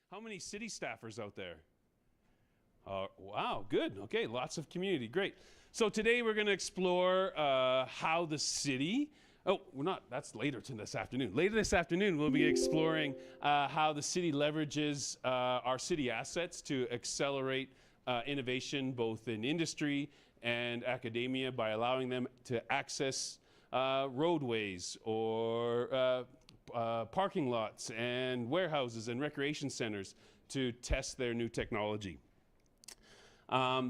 How many city staffers out there? Wow, good. Okay, lots of community. Great. So today we're going to explore how the city. Oh, we're not. That's later this afternoon. Later this afternoon, we'll be exploring how the city leverages our city assets to accelerate innovation both in industry and academia by allowing them to access roadways or parking lots and warehouses and recreation centers to test their new technology.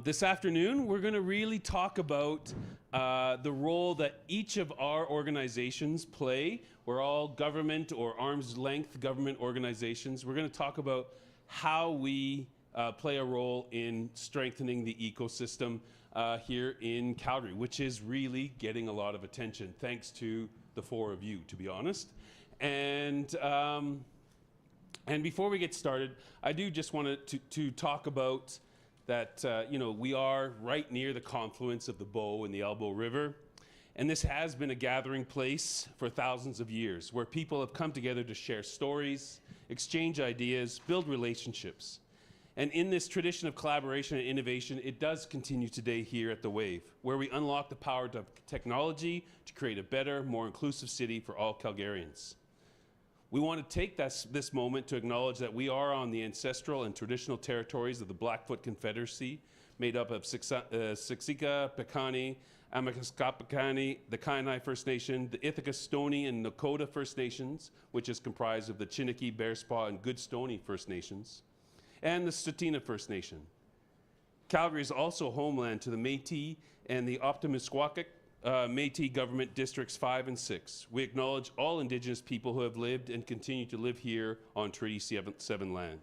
This afternoon, we're going to really talk about the role that each of our organizations play. We're all government or arm's length government organizations. We're going to talk about how we play a role in strengthening the ecosystem here in Calgary, which is really getting a lot of attention, thanks to the four of you, to be honest. And before we get started, I do just want to talk about that, we are right near the confluence of the Bow and the Elbow River. And this has been a gathering place for thousands of years, where people have come together to share stories, exchange ideas, build relationships. And in this tradition of collaboration and innovation, it does continue today here at The Wave, where we unlock the power of technology to create a better, more inclusive city for all Calgarians. We want to take this moment to acknowledge that we are on the ancestral and traditional territories of the Blackfoot Confederacy, made up of Siksika, Piikani, Amaskapakani, the Kainai First Nation, the Ithaca Stoney and Nakota First Nations, which is comprised of the Chiniki, Bearspaw, and Goodstoney First Nations, and the Tsuut'ina First Nation. Calgary is also homeland to the Métis and the Optimiskwakik Métis Government Districts 5 and 6. We acknowledge all Indigenous people who have lived and continue to live here on Treaty 7 land.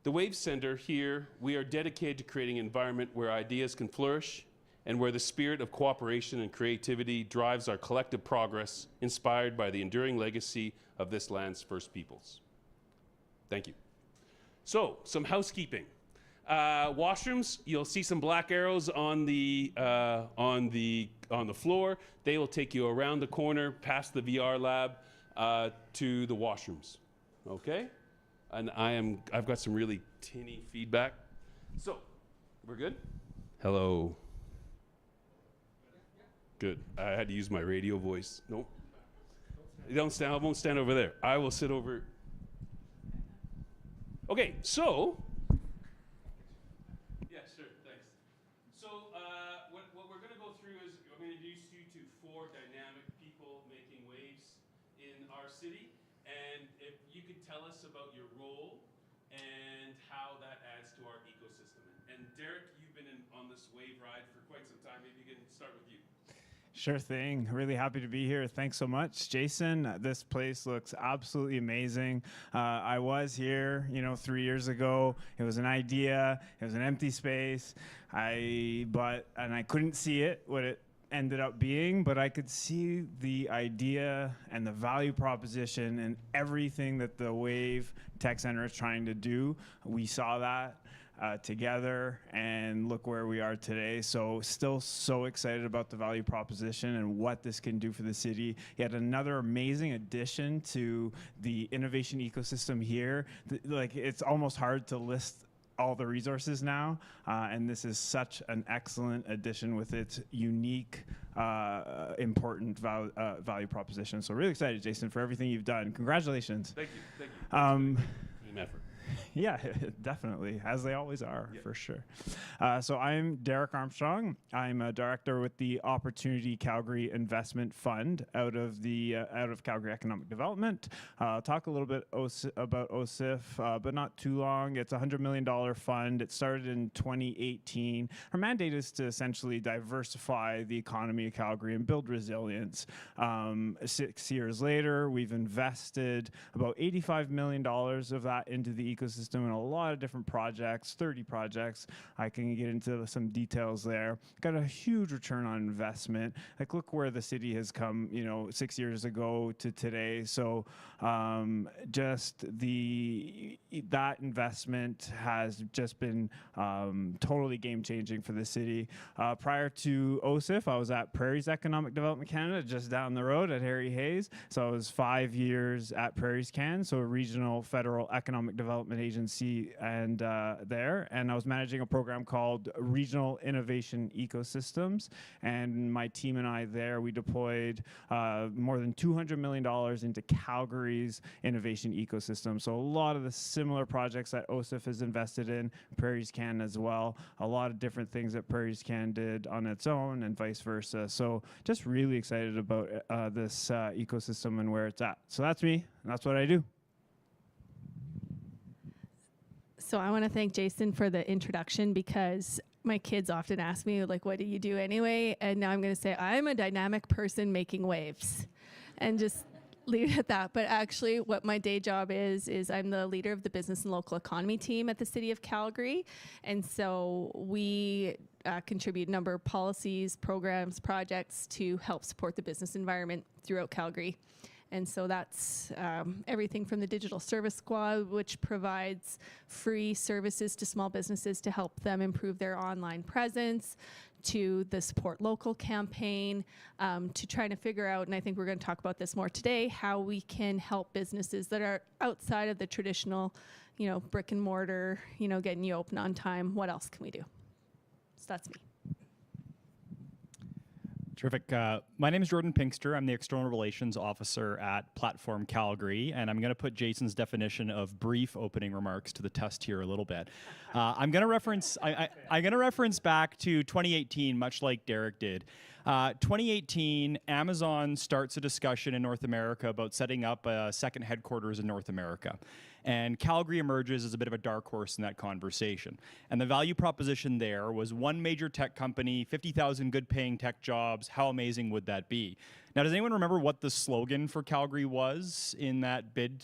The Wave Center here, we are dedicated to creating an environment where ideas can flourish and where the spirit of cooperation and creativity drives our collective progress, inspired by the enduring legacy of this land's First Peoples. Thank you. So, some housekeeping. Washrooms, you'll see some black arrows on the floor. They will take you around the corner, past the VR lab, to the washrooms. Okay? And I've got some really tinny feedback. So, we're good? Hello. Good. I had to use my radio voice. Nope. Don't stand. I won't stand over there. I will sit over. Okay, so. Yeah, sure, thanks. So what we're going to go through is I'm going to introduce you to four dynamic people making waves in our city. And if you could tell us about your role and how that adds to our ecosystem. And Derek, you've been on this wave ride for quite some time. Maybe you can start with you. Sure thing. Really happy to be here. Thanks so much, Jason. This place looks absolutely amazing. I was here, 3 years ago. It was an idea. It was an empty space. I couldn't see it, what it ended up being, but I could see the idea and the value proposition and everything that the Wave Tech Center is trying to do. We saw that together, and look where we are today. So still so excited about the value proposition and what this can do for the city. Yet another amazing addition to the innovation ecosystem here. It's almost hard to list all the resources now, and this is such an excellent addition with its unique, important value proposition. So really excited, Jason, for everything you've done. Congratulations. Thank you. Team effort. Yeah, definitely, as they always are, for sure. So I'm Derek Armstrong. I'm a director with the Opportunity Calgary Investment Fund out of Calgary Economic Development. Talk a little bit about OSIF, but not too long. It's a $100 million fund. It started in 2018. Our mandate is to essentially diversify the economy of Calgary and build resilience. 6 years later, we've invested about $85 million of that into the ecosystem in a lot of different projects, 30 projects. I can get into some details there. Got a huge return on investment. Like, look where the city has come, 6 years ago to today. So just that investment has just been totally game-changing for the city. Prior to OSIF, I was at Prairie's Economic Development Canada, just down the road at Harry Hayes. So I was 5 years at Prairie's Can, so a regional federal economic development agency, and there. And I was managing a program called Regional Innovation Ecosystems. And my team and I there, we deployed more than $200 million into Calgary's innovation ecosystem. So a lot of the similar projects that OSIF has invested in, Prairie's Can as well. A lot of different things that Prairie's Can did on its own and vice versa. So just really excited about this ecosystem and where it's at. So that's me, and that's what I do. So I want to thank Jason for the introduction, because my kids often ask me, like, what do you do anyway? And now I'm going to say I'm a dynamic person making waves, and just leave it at that. But actually what my day job is I'm the leader of the business and local economy team at the City of Calgary. And so we contribute a number of policies, programs, projects to help support the business environment throughout Calgary. And so that's everything from the Digital Service Squad, which provides free services to small businesses to help them improve their online presence, to the Support Local campaign, to trying to figure out, and I think we're going to talk about this more today, how we can help businesses that are outside of the traditional, brick and mortar, getting you open on time. What else can we do? So that's me. Terrific. My name is Jordan Pinkster. I'm the External Relations Officer at Platform Calgary, and I'm going to put Jason's definition of brief opening remarks to the test here a little bit. I'm going to reference back to 2018, much like Derek did. 2018, Amazon starts a discussion in North America about setting up a second headquarters in North America. And Calgary emerges as a bit of a dark horse in that conversation. And the value proposition there was one major tech company, 50,000 good-paying tech jobs. How amazing would that be? Now, does anyone remember what the slogan for Calgary was in that bid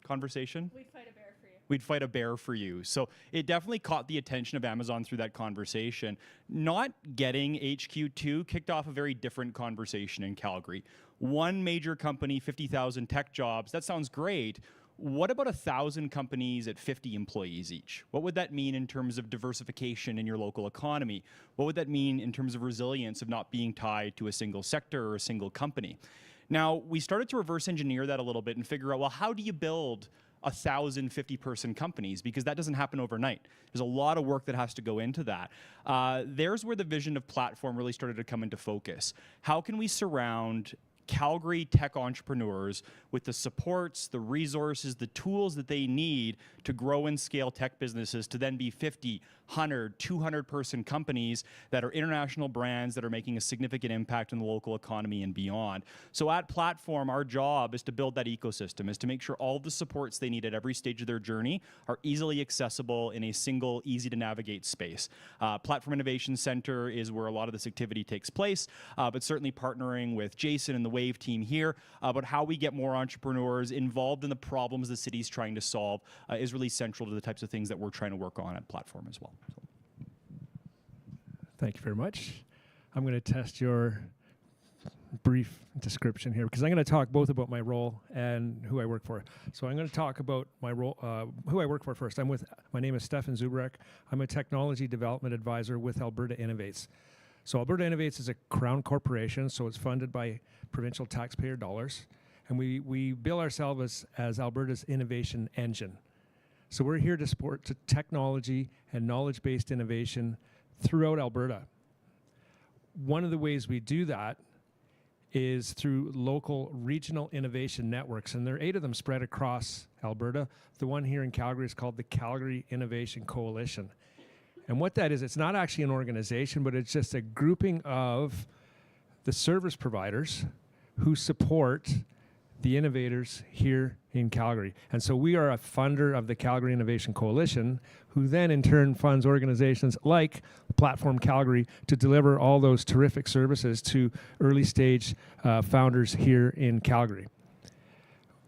conversation? We'd fight a bear for you. We'd fight a bear for you. So it definitely caught the attention of Amazon through that conversation. Not getting HQ2 kicked off a very different conversation in Calgary. One major company, 50,000 tech jobs. That sounds great. What about 1,000 companies at 50 employees each? What would that mean in terms of diversification in your local economy? What would that mean in terms of resilience of not being tied to a single sector or a single company? Now, we started to reverse engineer that a little bit and figure out, well, how do you build 1,000 50-person companies? Because that doesn't happen overnight. There's a lot of work that has to go into that. There's where the vision of Platform really started to come into focus. How can we surround Calgary tech entrepreneurs with the supports, the resources, the tools that they need to grow and scale tech businesses to then be 50, 100, 200-person companies that are international brands that are making a significant impact in the local economy and beyond. So at Platform, our job is to build that ecosystem, is to make sure all the supports they need at every stage of their journey are easily accessible in a single, easy-to-navigate space. Platform Innovation Center is where a lot of this activity takes place, but certainly partnering with Jason and the Wave team here about how we get more entrepreneurs involved in the problems the city's trying to solve is really central to the types of things that we're trying to work on at Platform as well. Thank you very much. I'm going to test your brief description here because I'm going to talk both about my role and who I work for. So I'm going to talk about my role, who I work for first. My name is Stefan Zubrek. I'm a technology development advisor with Alberta Innovates. So Alberta Innovates is a crown corporation, so it's funded by provincial taxpayer dollars. And we bill ourselves as Alberta's innovation engine. So we're here to support technology and knowledge-based innovation throughout Alberta. One of the ways we do that is through local regional innovation networks, and there are 8 of them spread across Alberta. The one here in Calgary is called the Calgary Innovation Coalition. And what that is, it's not actually an organization, but it's just a grouping of the service providers who support the innovators here in Calgary. And so we are a funder of the Calgary Innovation Coalition, who then in turn funds organizations like Platform Calgary to deliver all those terrific services to early stage founders here in Calgary.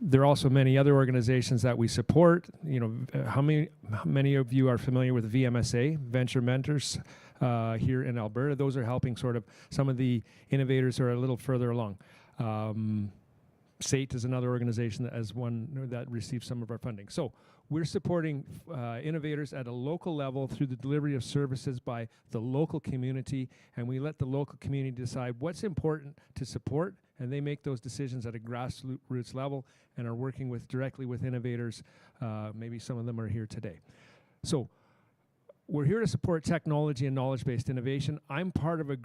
There are also many other organizations that we support. You know, how many of you are familiar with VMSA, Venture Mentors, here in Alberta? Those are helping sort of some of the innovators who are a little further along. SATE is another organization that as one that receives some of our funding. So we're supporting innovators at a local level through the delivery of services by the local community, and we let the local community decide what's important to support, and they make those decisions at a grassroots level and are working directly with innovators. Maybe some of them are here today. So we're here to support technology and knowledge-based innovation. I'm part of a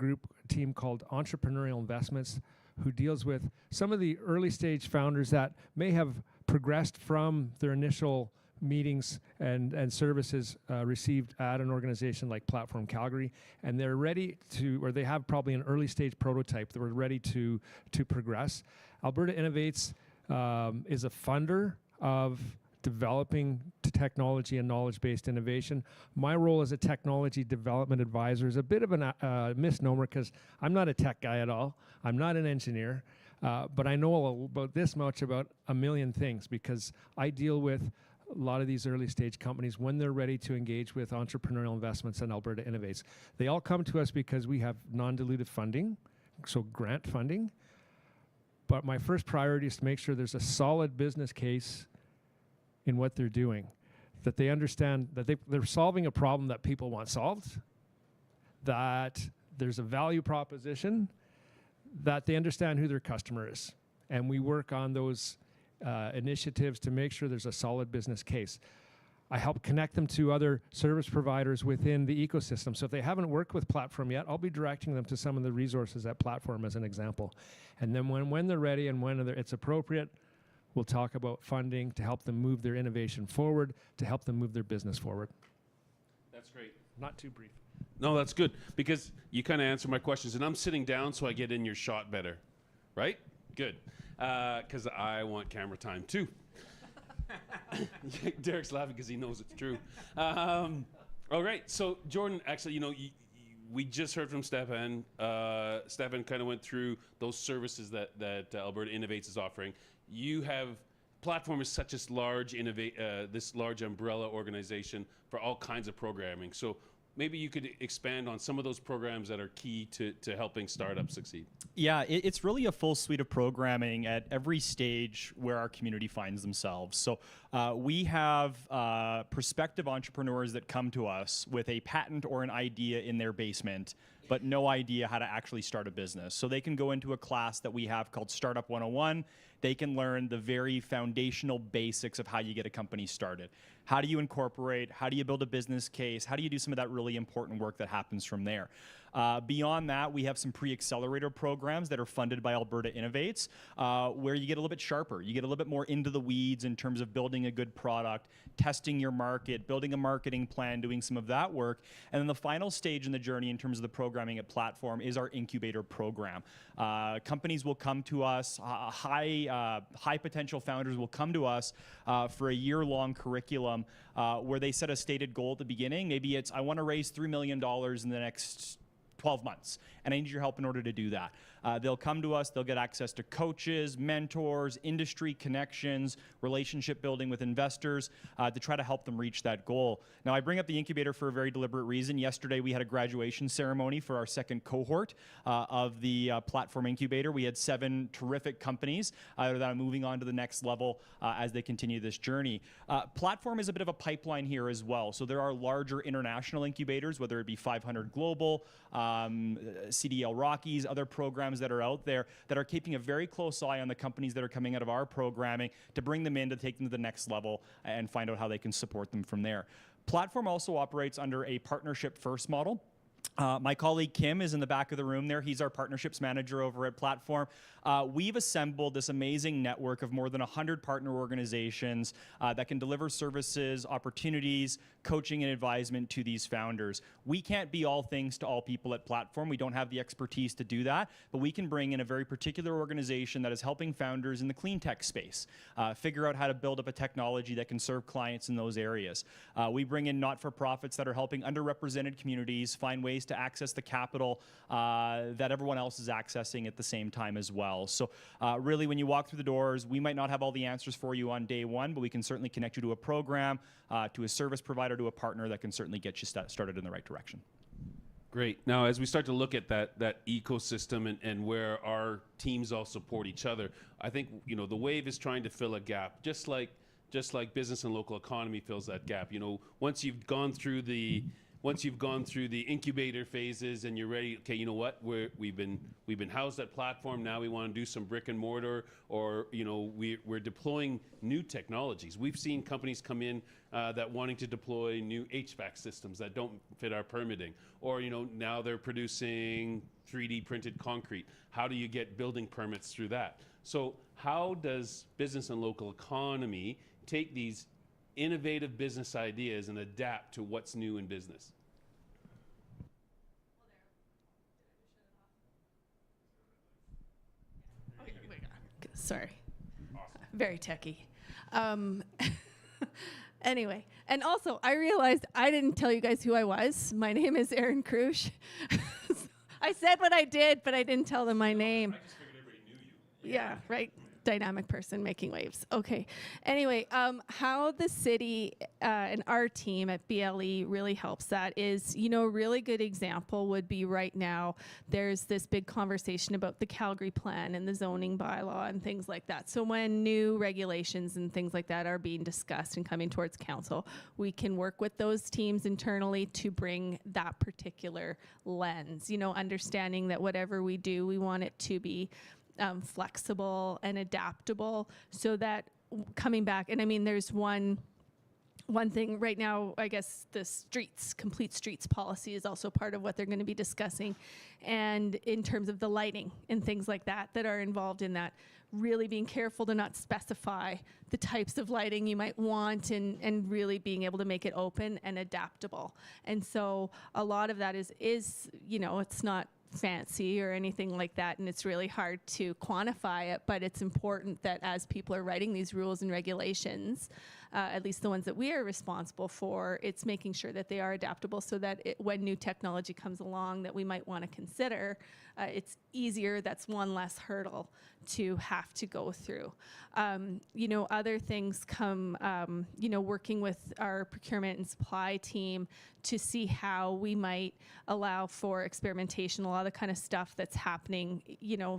team called Entrepreneurial Investments, who deals with some of the early stage founders that may have progressed from their initial meetings and services received at an organization like Platform Calgary, and they're ready to, or they have probably an early stage prototype that we're ready to progress. Alberta Innovates is a funder of developing technology and knowledge-based innovation. My role as a technology development advisor is a bit of a misnomer because I'm not a tech guy at all. I'm not an engineer, but I know about this much about a million things because I deal with a lot of these early stage companies when they're ready to engage with entrepreneurial investments and Alberta Innovates. They all come to us because we have non-dilutive funding, so grant funding. But my first priority is to make sure there's a solid business case in what they're doing, that they understand that they're solving a problem that people want solved, that there's a value proposition, that they understand who their customer is. And we work on those initiatives to make sure there's a solid business case. I help connect them to other service providers within the ecosystem. So if they haven't worked with Platform yet, I'll be directing them to some of the resources at Platform as an example. And then when they're ready and when it's appropriate, we'll talk about funding to help them move their innovation forward, to help them move their business forward. That's great. Not too brief. No, that's good because you kind of answer my questions, and I'm sitting down so I get in your shot better, right? Good, because I want camera time too. Derek's laughing because he knows it's true. All right, so Jordan, actually, you know, we just heard from Stefan. Stefan kind of went through those services that Alberta Innovates is offering. You have Platform is such a large this large umbrella organization for all kinds of programming. So maybe you could expand on some of those programs that are key to helping startups succeed. Yeah, it's really a full suite of programming at every stage where our community finds themselves. So we have prospective entrepreneurs that come to us with a patent or an idea in their basement, but no idea how to actually start a business. So they can go into a class that we have called Startup 101. They can learn the very foundational basics of how you get a company started. How do you incorporate? How do you build a business case? How do you do some of that really important work that happens from there? Beyond that, we have some pre-accelerator programs that are funded by Alberta Innovates, where you get a little bit sharper. You get a little bit more into the weeds in terms of building a good product, testing your market, building a marketing plan, doing some of that work. And then the final stage in the journey in terms of the programming at Platform is our incubator program. Companies will come to us, high potential founders will come to us for a year-long curriculum where they set a stated goal at the beginning. Maybe it's, I want to raise $3 million in the next 12 months, and I need your help in order to do that. They'll come to us, they'll get access to coaches, mentors, industry connections, relationship building with investors to try to help them reach that goal. Now, I bring up the incubator for a very deliberate reason. Yesterday, we had a graduation ceremony for our second cohort of the Platform Incubator. We had 7 terrific companies that are moving on to the next level as they continue this journey. Platform is a bit of a pipeline here as well. So there are larger international incubators, whether it be 500 Global, CDL Rockies, other programs that are out there that are keeping a very close eye on the companies that are coming out of our programming to bring them in to take them to the next level and find out how they can support them from there. Platform also operates under a partnership first model. My colleague Kim is in the back of the room there. He's our partnerships manager over at Platform. We've assembled this amazing network of more than 100 partner organizations that can deliver services, opportunities, coaching and advisement to these founders. We can't be all things to all people at Platform. We don't have the expertise to do that, but we can bring in a very particular organization that is helping founders in the clean tech space figure out how to build up a technology that can serve clients in those areas. We bring in not-for-profits that are helping underrepresented communities find ways to to access the capital that everyone else is accessing at the same time as well. So really, when you walk through the doors, we might not have all the answers for you on day one, but we can certainly connect you to a program, to a service provider, to a partner that can certainly get you started in the right direction. Great. Now, as we start to look at that ecosystem and where our teams all support each other, I think the Wave is trying to fill a gap, just like business and local economy fills that gap. Once you've gone through the incubator phases and you're ready, okay, you know what? We've been housed at platform. Now we want to do some brick and mortar, or we're deploying new technologies. We've seen companies come in that wanting to deploy new HVAC systems that don't fit our permitting, or now they're producing 3D printed concrete. How do you get building permits through that? So how does business and local economy take these innovative business ideas and adapt to what's new in business? Sorry. Very techie. Anyway, and also I realized I didn't tell you guys who I was. My name is Erin Krusch. I said what I did, but I didn't tell them my name. I just figured everybody knew you. Yeah, right. Dynamic person making waves. Okay. Anyway, how the city and our team at BLE really helps that is, a really good example would be right now, there's this big conversation about the Calgary plan and the zoning bylaw and things like that. So when new regulations and things like that are being discussed and coming towards council, we can work with those teams internally to bring that particular lens, understanding that whatever we do, we want it to be flexible and adaptable, so that coming back, and I mean, there's one thing right now, I guess the complete streets policy is also part of what they're going to be discussing, and in terms of the lighting and things like that are involved in that, really being careful to not specify the types of lighting you might want, and really being able to make it open and adaptable. And so a lot of that is it's not fancy or anything like that, and it's really hard to quantify it, but it's important that as people are writing these rules and regulations, at least the ones that we are responsible for, it's making sure that they are adaptable, so that when new technology comes along that we might want to consider, it's easier. That's one less hurdle to have to go through. Other things come, working with our procurement and supply team to see how we might allow for experimentation, a lot of the kind of stuff that's happening,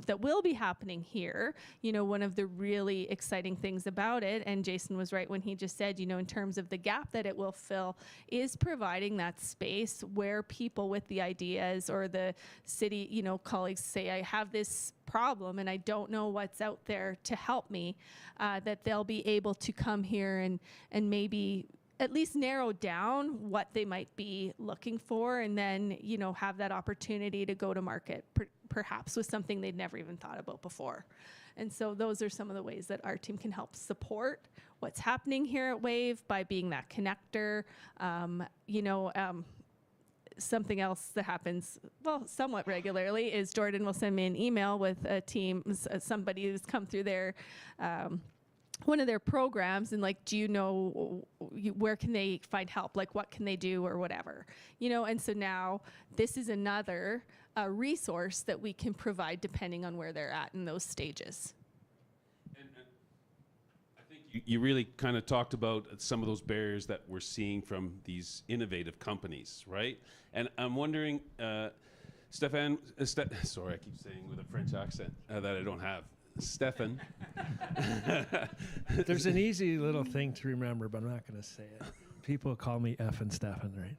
that will be happening here. One of the really exciting things about it, and Jason was right when he just said, in terms of the gap that it will fill, is providing that space where people with the ideas or the city, colleagues say, I have this problem and I don't know what's out there to help me, that they'll be able to come here and maybe at least narrow down what they might be looking for, and then, have that opportunity to go to market perhaps with something they'd never even thought about before. And so those are some of the ways that our team can help support what's happening here at WAVE by being that connector. Something else that happens, somewhat regularly, is Jordan will send me an email with a team, somebody who's come through their one of their programs, and do you know where can they find help? What can they do or whatever, And so now this is another resource that we can provide depending on where they're at in those stages. And I think you really kind of talked about some of those barriers that we're seeing from these innovative companies, right? And I'm wondering, Stefan, sorry, I keep saying with a French accent that I don't have. Stefan. There's an easy little thing to remember, but I'm not going to say it. People call me F and Stefan, right?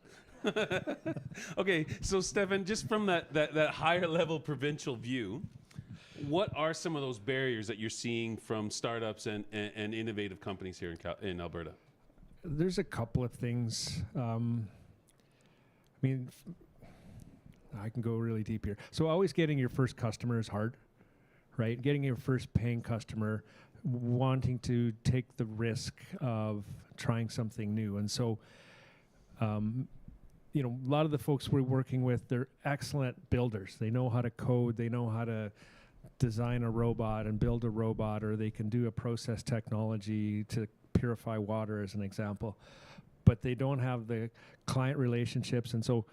Okay, so Stefan, just from that higher level provincial view, what are some of those barriers that you're seeing from startups and innovative companies here in Alberta? There's a couple of things. I can go really deep here. So always getting your first customer is hard, right? Getting your first paying customer, wanting to take the risk of trying something new. And so, a lot of the folks we're working with, they're excellent builders. They know how to code, they know how to design a robot and build a robot, or they can do a process technology to purify water, as an example. But they don't have the client relationships. And so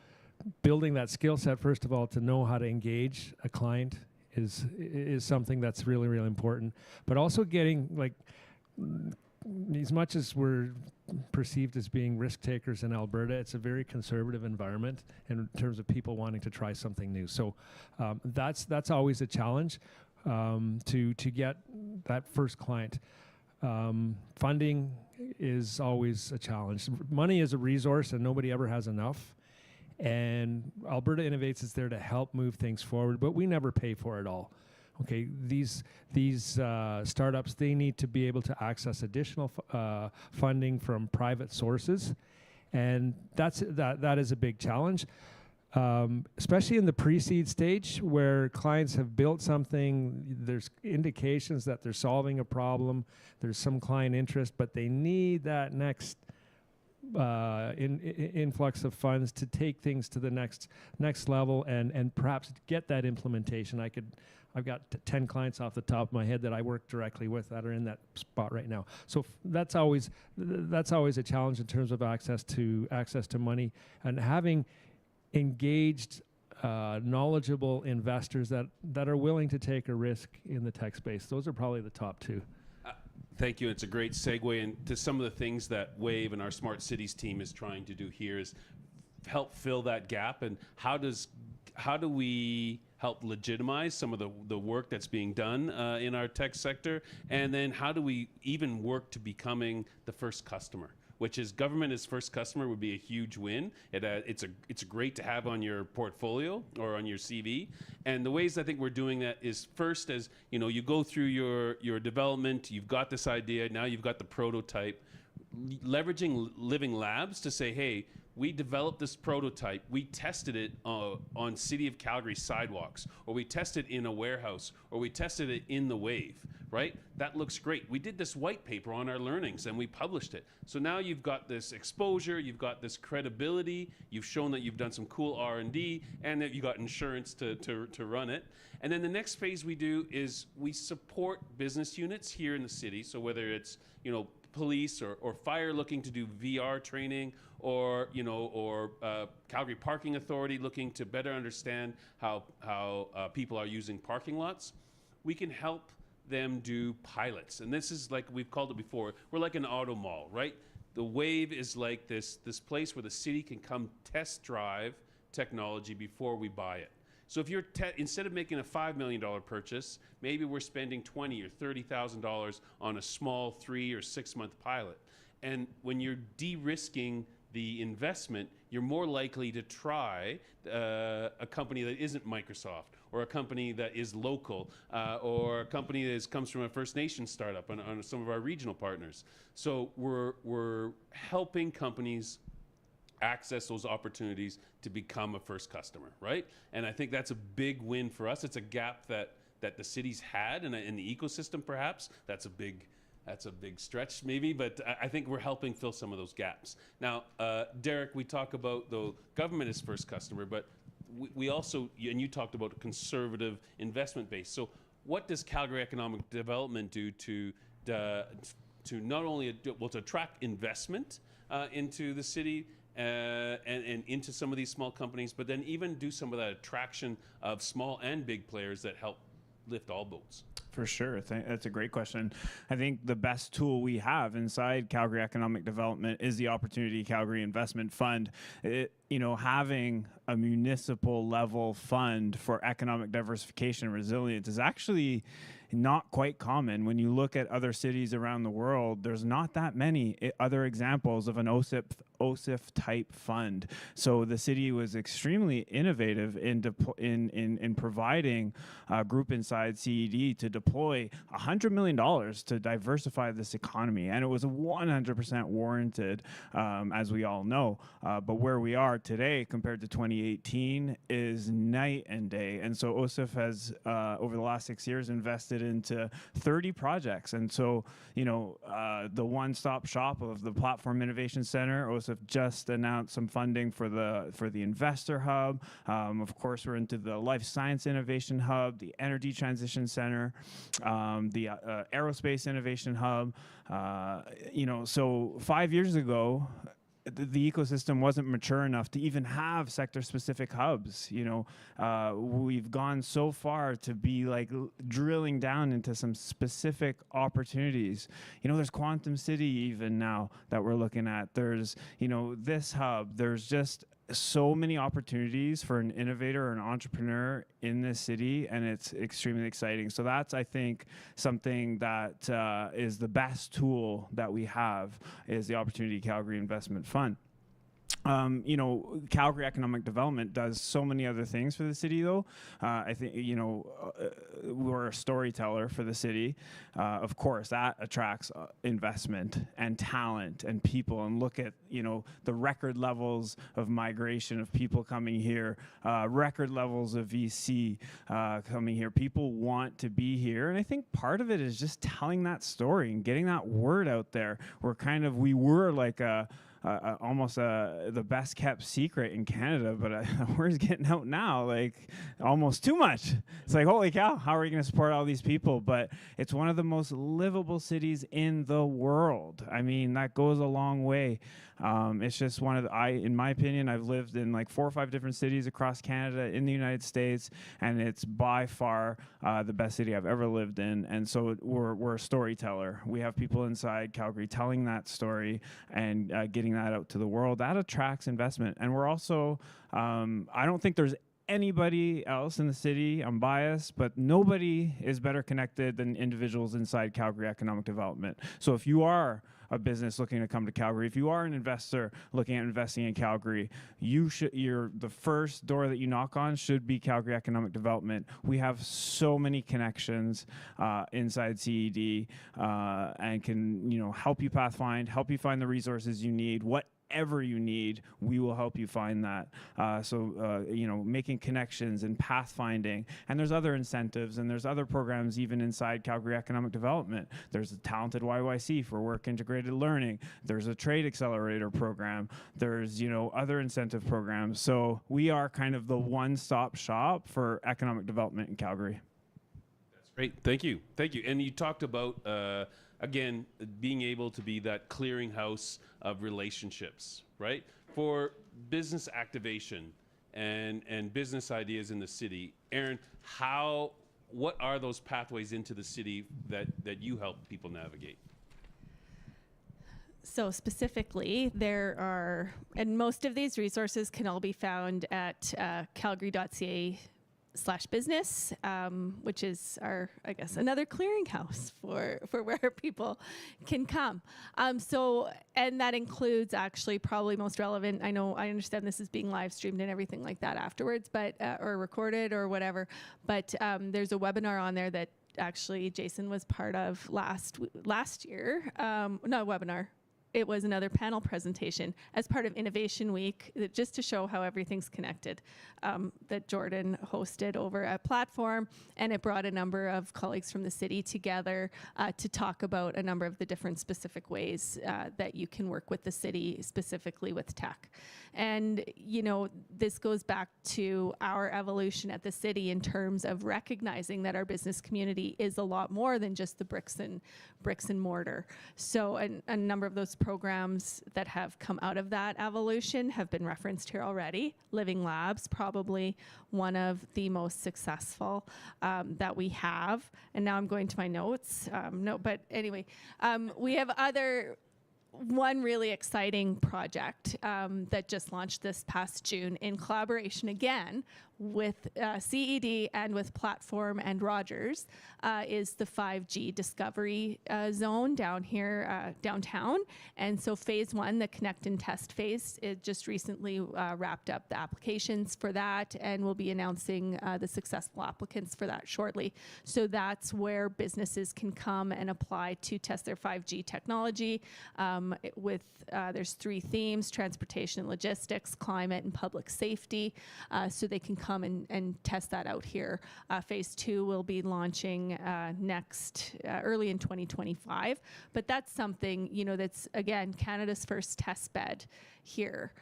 building that skill set, first of all, to know how to engage a client is something that's really, really important. But also getting, like, as much as we're perceived as being risk takers in Alberta, it's a very conservative environment in terms of people wanting to try something new. So that's always a challenge, to get that first client. Funding is always a challenge. Money is a resource, and nobody ever has enough. And Alberta Innovates is there to help move things forward, but we never pay for it all. Okay, these startups, they need to be able to access additional funding from private sources, and that is a big challenge, especially in the pre-seed stage where clients have built something. There's indications that they're solving a problem. There's some client interest, but they need that next influx of funds to take things to the next level and perhaps get that implementation. I've got 10 clients off the top of my head that I work directly with that are in that spot right now. So that's always a challenge in terms of access to money, and having engaged, knowledgeable investors that are willing to take a risk in the tech space. Those are probably the top two. Thank you. It's a great segue into some of the things that Wave and our Smart Cities team is trying to do here is help fill that gap. And how do we help legitimize some of the work that's being done in our tech sector? And then how do we even work to becoming the first customer? Which is government as first customer would be a huge win. It's great to have on your portfolio or on your CV. And the ways I think we're doing that is first, as you go through your development, you've got this idea, now you've got the prototype, leveraging living labs to say, hey, we developed this prototype, we tested it on City of Calgary sidewalks, or we tested it in a warehouse, or we tested it in the Wave, right? That looks great. We did this white paper on our learnings and we published it. So now you've got this exposure, you've got this credibility, you've shown that you've done some cool R&D, and that you got insurance to run it. And then the next phase we do is we support business units here in the city. So whether it's, police or fire looking to do VR training, or Calgary Parking Authority looking to better understand how people are using parking lots, we can help them do pilots. And this is, like we've called it before, we're like an auto mall, right? The Wave is like this place where the city can come test drive technology before we buy it. So if you're instead of making a $5 million purchase, maybe we're spending $20,000 or $30,000 on a small 3 or 6 month pilot. And when you're de-risking the investment, you're more likely to try a company that isn't Microsoft, or a company that is local, or a company that comes from a First Nation startup on some of our regional partners. So we're helping companies access those opportunities to become a first customer, right? And I think that's a big win for us. It's a gap that the city's had in the ecosystem, perhaps. That's a big stretch maybe, but I think we're helping fill some of those gaps. Now, Derek, we talk about the government as first customer, but we also, and you talked about a conservative investment base. So what does Calgary Economic Development do to not only to attract investment into the city, and into some of these small companies, but then even do some of that attraction of small and big players that help lift all boats? For sure. That's a great question. I think the best tool we have inside Calgary Economic Development is the Opportunity Calgary Investment Fund. Having a municipal level fund for economic diversification and resilience is actually not quite common. When you look at other cities around the world, there's not that many other examples of an OSIF type fund. So the city was extremely innovative in providing a group inside CED to deploy $100 million to diversify this economy, and it was 100% warranted, as we all know. But where we are today compared to 2018 is night and day. And so OSIF has, over the last 6 years, invested into 30 projects. And so, the one-stop shop of the Platform Innovation Center, OSIF just announced some funding for the Investor Hub. Of course, we're into the Life Science Innovation Hub, the Energy Transition Center, the Aerospace Innovation Hub. So 5 years ago, the ecosystem wasn't mature enough to even have sector-specific hubs. We've gone so far to be like drilling down into some specific opportunities. There's Quantum City even now that we're looking at. There's, this hub. There's just so many opportunities for an innovator or an entrepreneur in this city, and it's extremely exciting. So that's, I think, something that is the best tool that we have, is the Opportunity Calgary Investment Fund. Calgary Economic Development does so many other things for the city, though. I think, we're a storyteller for the city. Of course, that attracts investment and talent and people. And look at, the record levels of migration of people coming here, record levels of VC coming here. People want to be here. And I think part of it is just telling that story and getting that word out there. We were like almost the best kept secret in Canada, but the word's getting out now, like almost too much. It's like, holy cow, how are we going to support all these people? But it's one of the most livable cities in the world. I mean, that goes a long way. It's just in my opinion, I've lived in like 4 or 5 different cities across Canada in the United States, and it's by far the best city I've ever lived in. And so we're a storyteller. We have people inside Calgary telling that story and getting that out to the world. That attracts investment. And we're also, I don't think there's anybody else in the city, I'm biased, but nobody is better connected than individuals inside Calgary Economic Development. So if you are a business looking to come to Calgary, if you are an investor looking at investing in Calgary, the first door that you knock on should be Calgary Economic Development. We have so many connections inside CED and can help you help you find the resources you need. Whatever you need, we will help you find that. Making connections and pathfinding. And there's other incentives and there's other programs even inside Calgary Economic Development. There's a talented YYC for work integrated learning. There's a trade accelerator program. There's, other incentive programs. So we are kind of the one-stop shop for economic development in Calgary. That's great. Thank you. And you talked about, again, being able to be that clearinghouse of relationships, right? For business activation and business ideas in the city. Aaron, what are those pathways into the city that you help people navigate? So specifically, there are, and most of these resources can all be found at calgary.ca/business, which is another clearinghouse for where people can come. And that includes actually probably most relevant. I understand this is being live streamed and everything like that afterwards, but or recorded or whatever. But there's a webinar on there that actually Jason was part of last year. Not a webinar. It was another panel presentation as part of Innovation Week, just to show how everything's connected, that Jordan hosted over a platform, and it brought a number of colleagues from the city together to talk about a number of the different specific ways that you can work with the city, specifically with tech. And, this goes back to our evolution at the city in terms of recognizing that our business community is a lot more than just the bricks and mortar. So a number of those programs that have come out of that evolution have been referenced here already. Living Labs, probably one of the most successful that we have. And now I'm going to my notes. But anyway, we have one really exciting project that just launched this past June in collaboration again with CED and with Platform and Rogers is the 5G discovery zone down here downtown. And so phase 1, the connect and test phase, it just recently wrapped up the applications for that, and we'll be announcing the successful applicants for that shortly. So that's where businesses can come and apply to test their 5G technology there's 3 themes: transportation and logistics, climate, and public safety. So they can come and test that out here. Phase 2 will be launching early in 2025. But that's something, that's, again, Canada's first test bed here.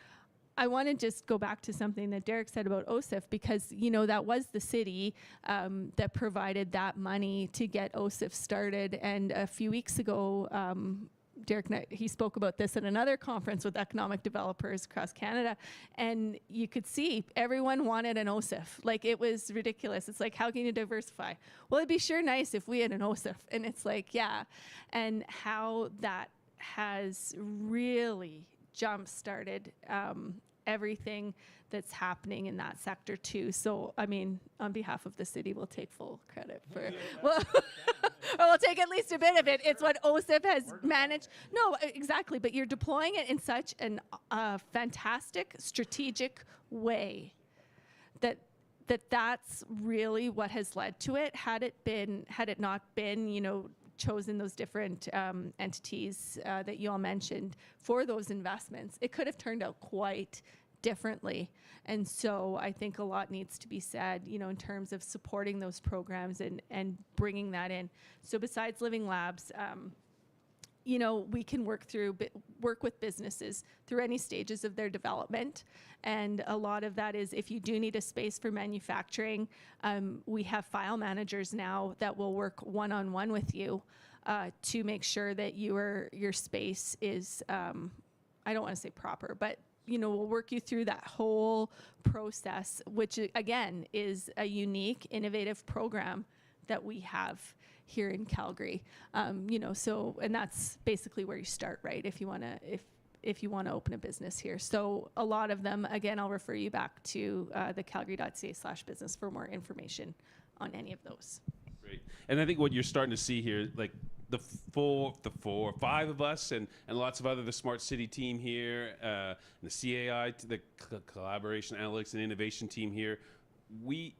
I want to just go back to something that Derek said about OSIF, because, that was the city that provided that money to get OSIF started. And a few weeks ago, Derek, he spoke about this at another conference with economic developers across Canada, and you could see everyone wanted an OSIF. Like, it was ridiculous. It's like, how can you diversify? Well, it'd be sure nice if we had an OSIF. And it's like, yeah. And how that has really jump-started everything that's happening in that sector too. So, I mean, on behalf of the city, we'll take full credit for, well, or we'll take at least a bit of it. It's what OSIP has managed. No, exactly. But you're deploying it in such an fantastic, strategic way that's really what has led to it. Had it not been, you know, chosen those different entities that you all mentioned for those investments, it could have turned out quite differently. And so I think a lot needs to be said, you know, in terms of supporting those programs and bringing that in. So besides Living Labs, you know, we can work with businesses through any stages of their development. And a lot of that is, if you do need a space for manufacturing, we have file managers now that will work one-on-one with you to make sure that your space is, I don't want to say proper, but, you know, we'll work you through that whole process, which again is a unique, innovative program that we have here in Calgary. You know, so, and that's basically where you start, right? If you want to open a business here. So a lot of them, again, I'll refer you back to the calgary.ca/business for more information on any of those. Great. And I think what you're starting to see here, like the five of us and lots of the Smart City team here, and the CAI, the Collaboration, Analytics, and Innovation team here, we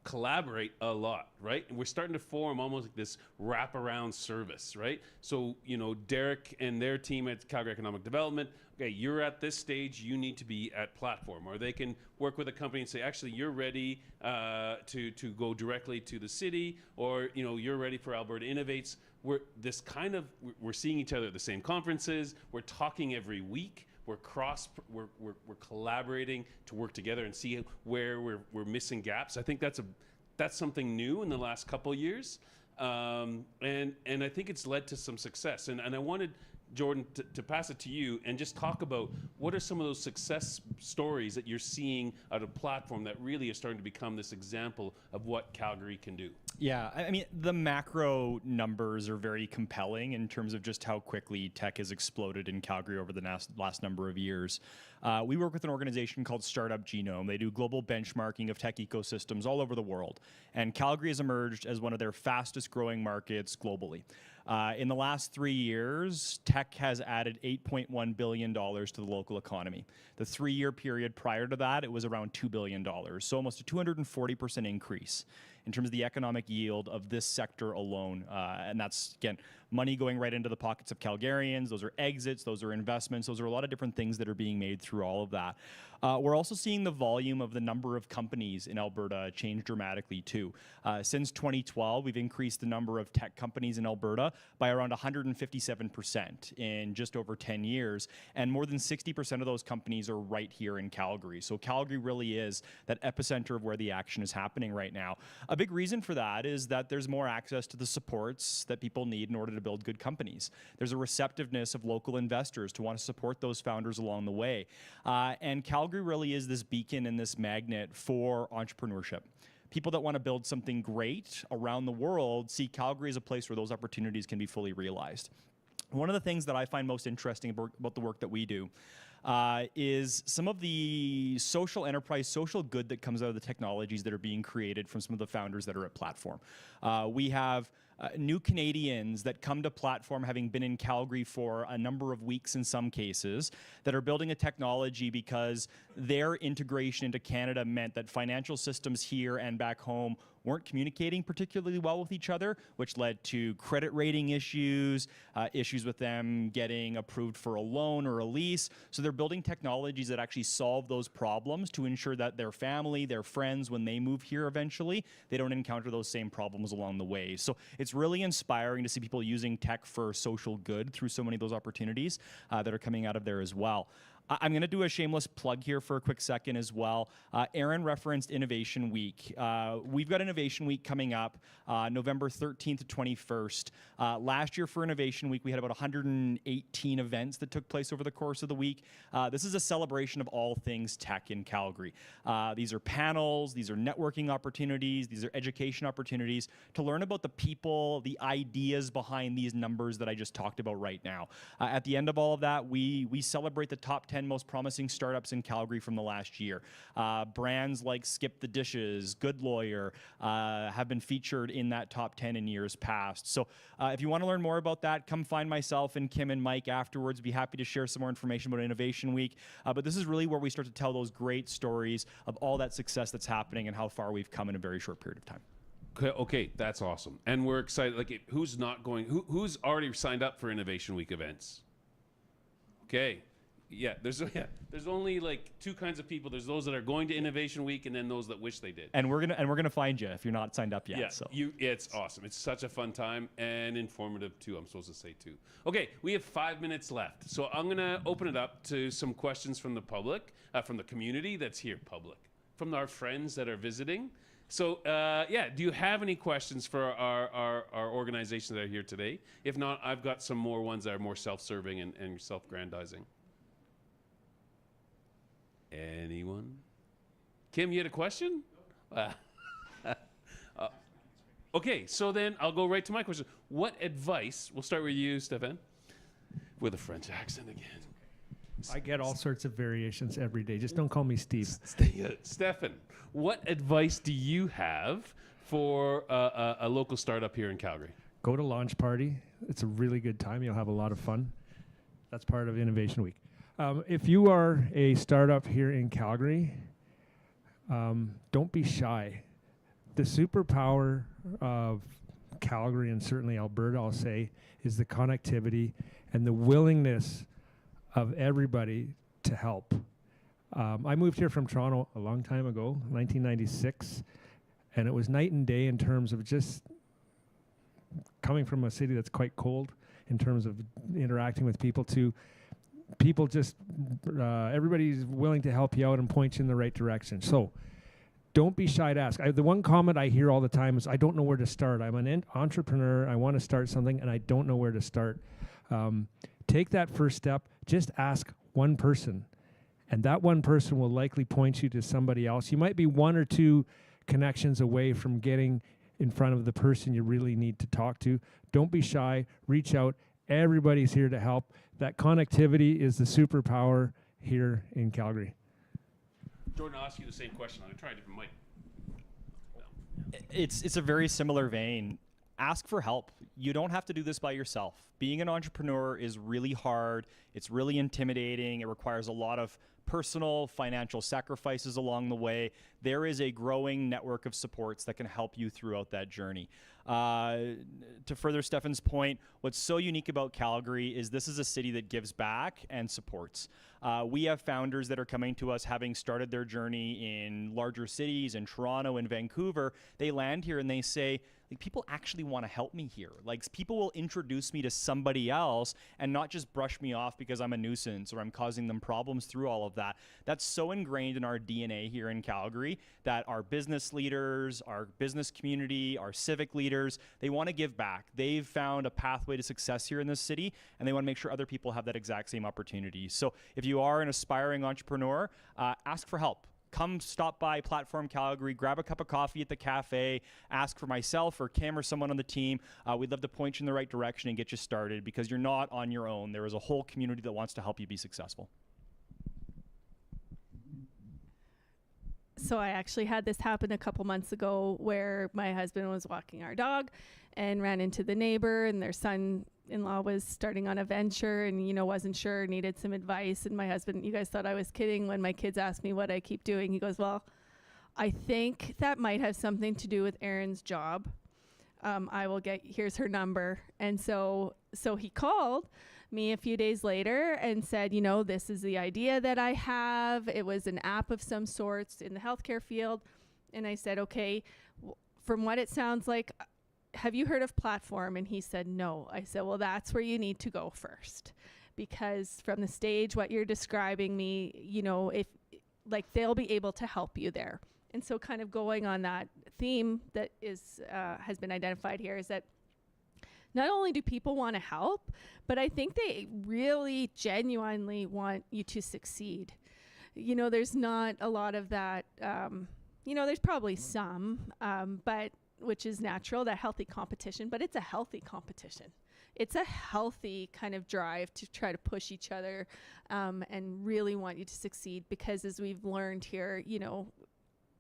collaborate a lot, right? And we're starting to form almost like this wraparound service, right? So, you know, Derek and their team at Calgary Economic Development, okay, you're at this stage, you need to be at platform. Or they can work with a company and say, actually, you're ready to go directly to the city, or, you know, you're ready for Alberta Innovates. We're seeing each other at the same conferences. We're talking every week. We're collaborating to work together and see where we're missing gaps. I think that's something new in the last couple of years, and I think it's led to some success. And I wanted Jordan to pass it to you and just talk about what are some of those success stories that you're seeing out of platform that really are starting to become this example of what Calgary can do. Yeah, I mean, the macro numbers are very compelling in terms of just how quickly tech has exploded in Calgary over the last number of years. We work with an organization called Startup Genome. They do global benchmarking of tech ecosystems all over the world. And Calgary has emerged as one of their fastest growing markets globally. In the last 3 years, tech has added $8.1 billion to the local economy. The 3-year period prior to that, it was around $2 billion. So almost a 240% increase in terms of the economic yield of this sector alone. And that's, again, money going right into the pockets of Calgarians. Those are exits, those are investments, those are a lot of different things that are being made through all of that. We're also seeing the volume of the number of companies in Alberta change dramatically too. Since 2012, we've increased the number of tech companies in Alberta by around 157% in just over 10 years. And more than 60% of those companies are right here in Calgary. So Calgary really is that epicenter of where the action is happening right now. A big reason for that is that there's more access to the supports that people need in order to build good companies. There's a receptiveness of local investors to want to support those founders along the way. And Calgary really is this beacon and this magnet for entrepreneurship. People that want to build something great around the world see Calgary as a place where those opportunities can be fully realized. One of the things that I find most interesting about the work that we do is some of the social enterprise, social good that comes out of the technologies that are being created from some of the founders that are at Platform. We have new Canadians that come to Platform having been in Calgary for a number of weeks in some cases that are building a technology because their integration into Canada meant that financial systems here and back home weren't communicating particularly well with each other, which led to credit rating issues, issues with them getting approved for a loan or a lease. So they're building technologies that actually solve those problems to ensure that their family, their friends, when they move here eventually, they don't encounter those same problems along the way. So it's really inspiring to see people using tech for social good through so many of those opportunities that are coming out of there as well. I'm going to do a shameless plug here for a quick second as well. Aaron referenced Innovation Week. We've got Innovation Week coming up November 13th to 21st. Last year for Innovation Week, we had about 118 events that took place over the course of the week. This is a celebration of all things tech in Calgary. These are panels, these are networking opportunities, these are education opportunities to learn about the people, the ideas behind these numbers that I just talked about right now. At the end of all of that, we celebrate the top 10 most promising startups in Calgary from the last year. Brands like Skip the Dishes, Good Lawyer have been featured in that top 10 in years past. So if you want to learn more about that, come find myself and Kim and Mike afterwards. Be happy to share some more information about Innovation Week. But this is really where we start to tell those great stories of all that success that's happening and how far we've come in a very short period of time. Okay, that's awesome, and we're excited. Like, who's not going? Who's already signed up for Innovation Week events? Okay, yeah. There's only like two kinds of people. There's those that are going to Innovation Week, and then those that wish they did. And we're gonna find you if you're not signed up yet. Yeah, so it's awesome. It's such a fun time and informative too. I'm supposed to say too. Okay, we have 5 minutes left, so I'm gonna open it up to some questions from the public, from the community that's here, from our friends that are visiting. So, do you have any questions for our organizations that are here today? If not, I've got some more ones that are more self-serving and self-grandizing. Anyone? Kim, you had a question? Okay, so then I'll go right to my question. What advice, we'll start with you, Stefan, with a French accent again. I get all sorts of variations every day. Just don't call me Steve. Stefan, what advice do you have for a local startup here in Calgary? Go to launch party. It's a really good time. You'll have a lot of fun. That's part of Innovation Week. If you are a startup here in Calgary, don't be shy. The superpower of Calgary and certainly Alberta, I'll say, is the connectivity and the willingness of everybody to help. I moved here from Toronto a long time ago, 1996, and it was night and day in terms of just coming from a city that's quite cold in terms of interacting with people to people just, everybody's willing to help you out and point you in the right direction. So don't be shy to ask. The one comment I hear all the time is, I don't know where to start. I'm an entrepreneur, I want to start something, and I don't know where to start. Take that first step, just ask one person, and that one person will likely point you to somebody else. You might be one or two connections away from getting in front of the person you really need to talk to. Don't be shy, reach out. Everybody's here to help. That connectivity is the superpower here in Calgary. Jordan, I'll ask you the same question. I'm going to try a different mic. It's a very similar vein. Ask for help. You don't have to do this by yourself. Being an entrepreneur is really hard. It's really intimidating. It requires a lot of personal, financial sacrifices along the way. There is a growing network of supports that can help you throughout that journey. To further Stefan's point, what's so unique about Calgary is this is a city that gives back and supports. We have founders that are coming to us having started their journey in larger cities, in Toronto and Vancouver. They land here and they say, like, people actually want to help me here. Like, people will introduce me to somebody else and not just brush me off because I'm a nuisance or I'm causing them problems through all of that. That's so ingrained in our DNA here in Calgary that our business leaders, our business community, our civic leaders, they want to give back. They've found a pathway to success here in this city, and they want to make sure other people have that exact same opportunity. So if you are an aspiring entrepreneur, ask for help. Come stop by Platform Calgary, grab a cup of coffee at the cafe, ask for myself or Kim or someone on the team. We'd love to point you in the right direction and get you started because you're not on your own. There is a whole community that wants to help you be successful. So I actually had this happen a couple months ago where my husband was walking our dog and ran into the neighbor, and their son-in-law was starting on a venture and, wasn't sure, needed some advice. And my husband, you guys thought I was kidding when my kids asked me what I keep doing. He goes, well, I think that might have something to do with Erin's job. Here's her number. And so he called me a few days later and said, this is the idea that I have. It was an app of some sorts in the healthcare field. And I said, okay, from what it sounds like, have you heard of Platform? And he said, no. I said, well, that's where you need to go first, because from the stage, what you're describing me, if like they'll be able to help you there. And so kind of going on that theme that is has been identified here is that not only do people want to help, but I think they really genuinely want you to succeed. There's not a lot of that, there's probably some, but which is natural, that healthy competition, but it's a healthy competition. It's a healthy kind of drive to try to push each other and really want you to succeed, because as we've learned here,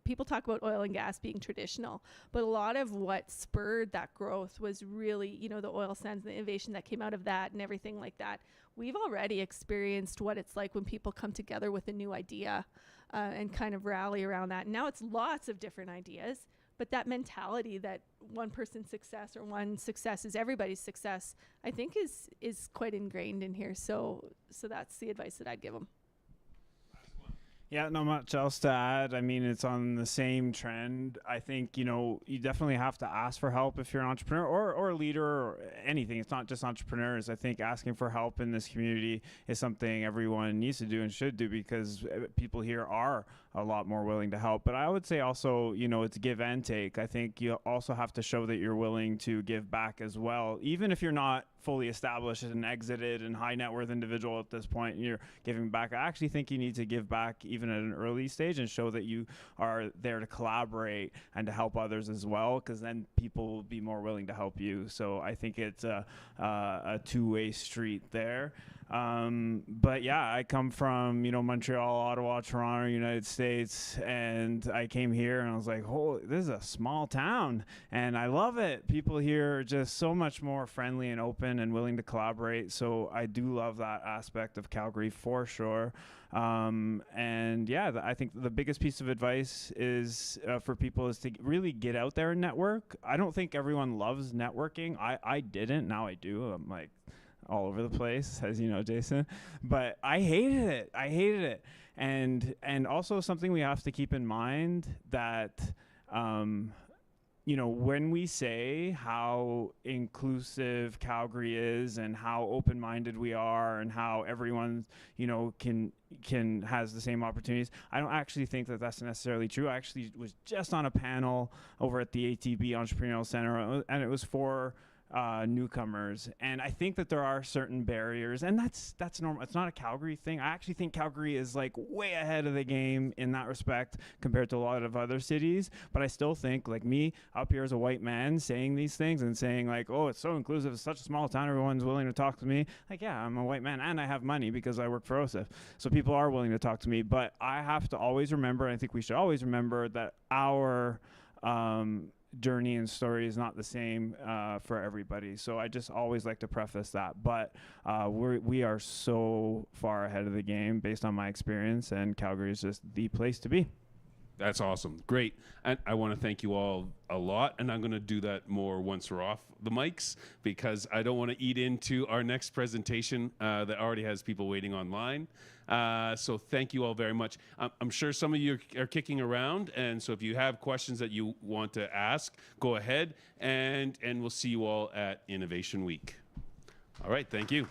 people talk about oil and gas being traditional, but a lot of what spurred that growth was really, the oil sands, the innovation that came out of that and everything like that. We've already experienced what it's like when people come together with a new idea and kind of rally around that. And now it's lots of different ideas, but that mentality that one person's success or one success is everybody's success, I think is quite ingrained in here. So that's the advice that I'd give them. Yeah, not much else to add. I mean, it's on the same trend. I think, you definitely have to ask for help if you're an entrepreneur or a leader or anything. It's not just entrepreneurs. I think asking for help in this community is something everyone needs to do and should do, because people here are a lot more willing to help. But I would say also, it's give and take. I think you also have to show that you're willing to give back as well, even if you're not fully established and exited and high net worth individual at this point and you're giving back. I actually think you need to give back even at an early stage and show that you are there to collaborate and to help others as well, because then people will be more willing to help you. So I think it's a two-way street there. But yeah, I come from, Montreal, Ottawa, Toronto, United States, and I came here and I was like, oh, this is a small town and I love it. People here are just so much more friendly and open and willing to collaborate. So I do love that aspect of Calgary for sure. And yeah, I think the biggest piece of advice is for people is to really get out there and network. I don't think everyone loves networking. I didn't. Now I do. I'm like all over the place, as you know, Jason, but I hated it. And also something we have to keep in mind that, when we say how inclusive Calgary is and how open-minded we are and how everyone, can has the same opportunities, I don't actually think that that's necessarily true. I actually was just on a panel over at the ATB Entrepreneurial Center, and it was for newcomers, and I think that there are certain barriers, and that's normal. It's not a Calgary thing. I actually think Calgary is like way ahead of the game in that respect compared to a lot of other cities, but I still think, like me up here as a white man saying these things and saying like, oh, it's so inclusive, it's such a small town, everyone's willing to talk to me. Like, yeah, I'm a white man and I have money because I work for OSIF, so people are willing to talk to me. But I have to always remember, and I think we should always remember, that our journey and story is not the same for everybody. So I just always like to preface that. But we are so far ahead of the game based on my experience, and Calgary is just the place to be. That's awesome. Great. And I want to thank you all a lot. And I'm going to do that more once we're off the mics, because I don't want to eat into our next presentation that already has people waiting online. So thank you all very much. I'm sure some of you are kicking around. And so if you have questions that you want to ask, go ahead. And we'll see you all at Innovation Week. All right. Thank you.